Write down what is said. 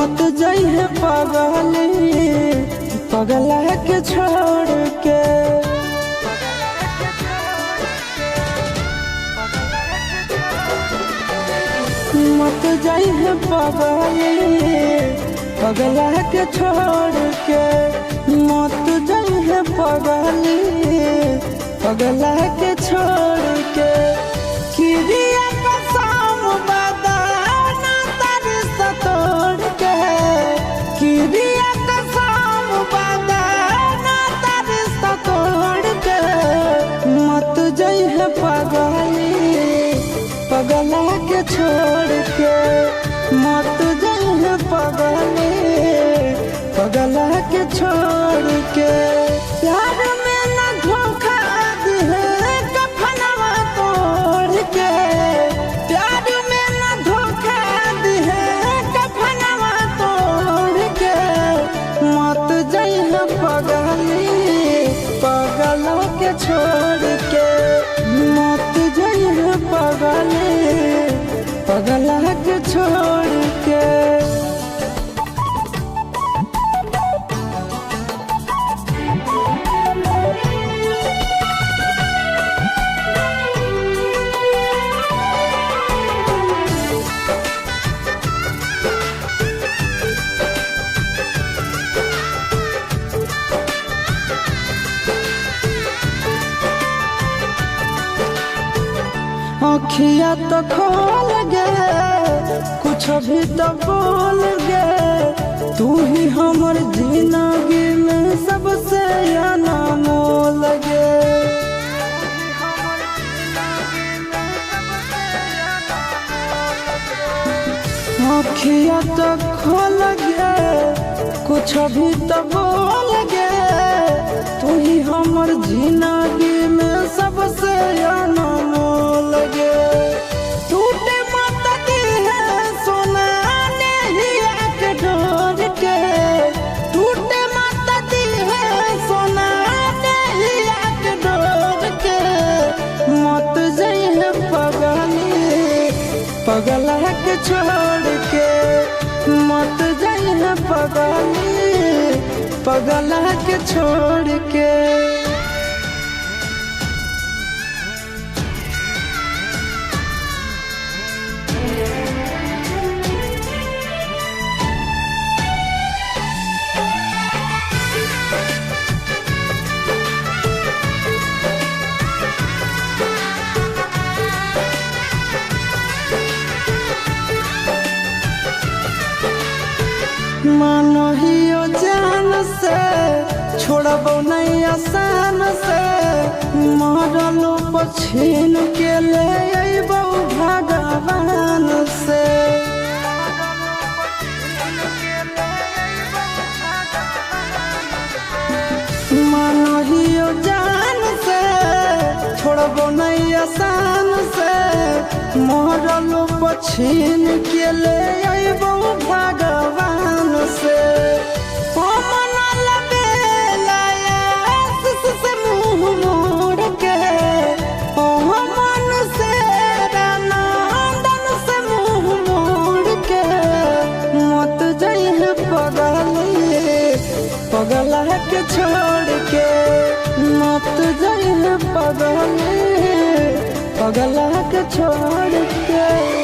मत जइहे पगली पगला के छोड़ के। मत जइहे पगली पगला के छोड़ के। मत जइहे पगली पगला के छोड़ के। किरिया कसम बदाना तारी सतोड़ के। किरिया कसम बदाना तारी सतोड़ के। मत जइहे पगली पगला के छोड़ के। मत जइहे पगली पगला के छोड़ के। प्यार में न धोखा दिहे कफनवा तोड़ के। प्यार में न धोखा दिहे कफनवा तोड़ के। मत जइहे पगली पगला के छोड़ के। मत जइहे पगली पगला के छोड़ के। अखिया तो खोल गे कुछ भी तो बोल गे। तू ही हमर जिंदगी में सबसे अनमोल गे। अखिया तो खोल गे कुछ भी तो बोल गे। तू ही हमर जिंदगी में सबसे अनमोल गे। टूटे मत दिहे सोना नेहिया के डोर के। टूटे मत दिहे सोना नेहिया के डोर के। मत जइहे पगली पगला के छोड़ के। मत जइहे पगली पगला के छोड़ के। मानो हियो जान से छोड़बो नहीं आसान से। मरलो पछीन के ले अइबो भगवान से। मानो हियो जान से छोड़बो नहीं आसान से। मरलो पछीन के ले अइबो भगवान से। मुँह मोड़ के मन से रानंदन से मुँह मोड़ के। मत जइहे पगली पगला के छोड़ के। मत जइहे पगली पगला के छोड़ के।